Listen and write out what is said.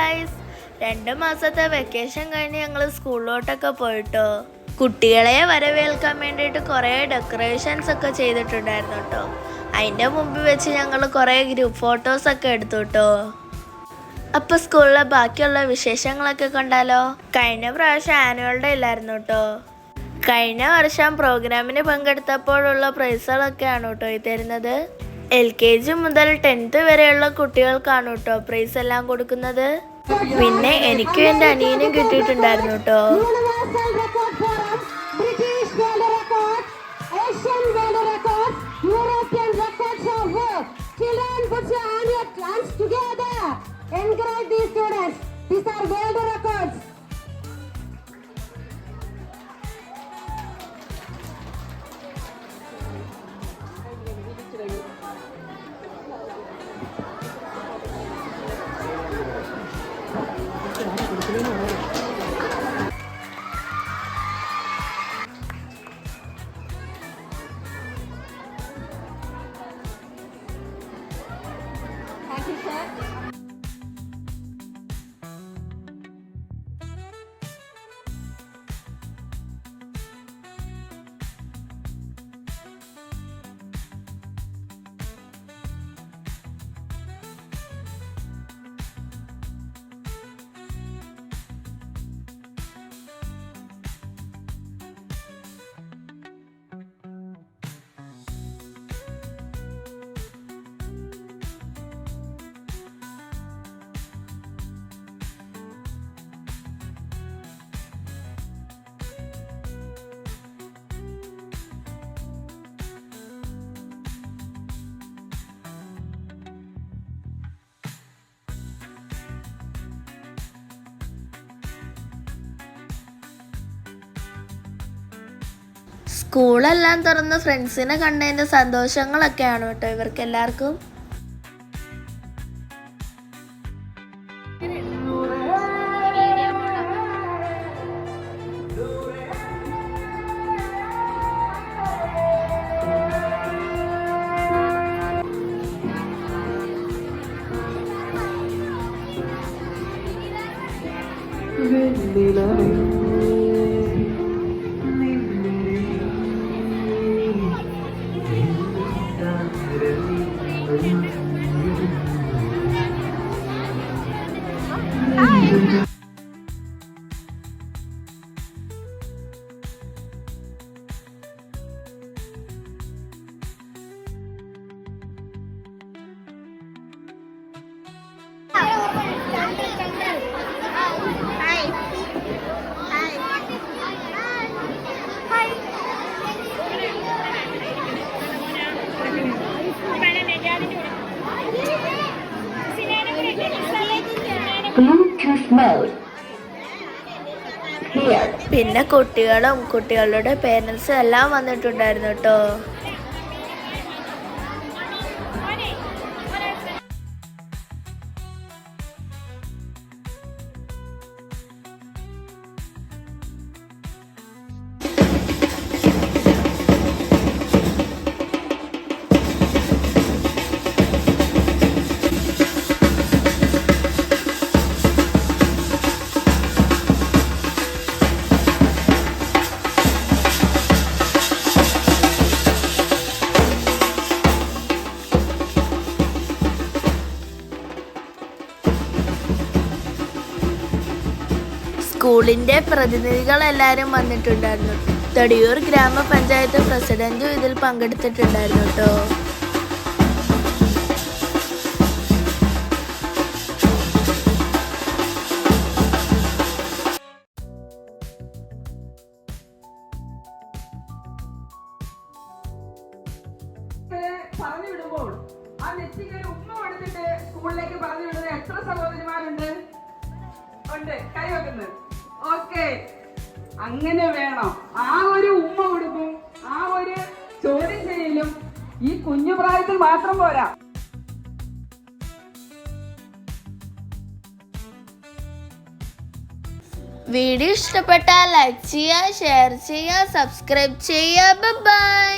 Guys, 2 മാസത്തെ vacation കഴിഞ്ഞ് ഞങ്ങൾ സ്കൂളിലോട്ടൊക്കെ പോയിട്ടോ. കുട്ടികളെ വരവേൽക്കാൻ വേണ്ടിയിട്ട് കുറേ ഡെക്കറേഷൻസ് ഒക്കെ ചെയ്തിട്ടുണ്ടായിരുന്നു കേട്ടോ. അതിൻ്റെ മുമ്പിൽ വെച്ച് ഞങ്ങൾ കുറേ ഗ്രൂപ്പ് ഫോട്ടോസൊക്കെ എടുത്തു കേട്ടോ. അപ്പോൾ സ്കൂളിലെ ബാക്കിയുള്ള വിശേഷങ്ങളൊക്കെ കണ്ടാലോ. കഴിഞ്ഞ പ്രാവശ്യം ആനുവൽ ഡേ ഇല്ലായിരുന്നു കേട്ടോ. കഴിഞ്ഞ വർഷം പ്രോഗ്രാമിന് പങ്കെടുത്തപ്പോഴുള്ള പ്രൈസുകളൊക്കെയാണ് കേട്ടോ ഈ തരുന്നത്. LKG മുതൽ 10th വരെയുള്ള കുട്ടികൾക്കാണ് കേട്ടോ പ്രൈസ് എല്ലാം കൊടുക്കുന്നത്. പിന്നെ എനിക്കും എൻ്റെ അനിയനും കിട്ടിയിട്ടുണ്ടായിരുന്നു കേട്ടോ. സ്കൂളെല്ലാം തുറന്ന് ഫ്രണ്ട്സിനെ കണ്ടതിൻ്റെ സന്തോഷങ്ങളൊക്കെയാണ് കേട്ടോ ഇവർക്ക് എല്ലാവർക്കും. പിന്നെ കുട്ടികളും കുട്ടികളുടെ പേരൻസും എല്ലാം വന്നിട്ടുണ്ടായിരുന്നു കേട്ടോ. സ്കൂളിൻ്റെ പ്രതിനിധികളെല്ലാവരും വന്നിട്ടുണ്ടായിരുന്നു. തടിയൂർ ഗ്രാമപഞ്ചായത്ത് പ്രസിഡന്റും ഇതിൽ പങ്കെടുത്തിട്ടുണ്ടായിരുന്നു കേട്ടോ. പറഞ്ഞു വിടുമ്പോൾ ആ നെറ്റിക്ക് ഒരു ഉമ്മ കൊടുത്തിട്ട് സ്കൂളിലേക്ക് പറഞ്ഞു വിടുന്ന എത്ര സഹോദരിമാരുണ്ട്? ഉണ്ട്, കൈ വെക്കുന്നത്. ഓക്കെ, അങ്ങനെ വേണം. ആ ഒരു ഉമ്മ കൊടുക്കും, ആ ഒരു ചോദ്യം ചെയ്യലും ഈ കുഞ്ഞു പ്രായത്തിൽ മാത്രം പോരാ. വീഡിയോ ഇഷ്ടപ്പെട്ടാൽ ലൈക്ക് ചെയ്യുക, ഷെയർ ചെയ്യുക, സബ്സ്ക്രൈബ് ചെയ്യുക. ബൈ.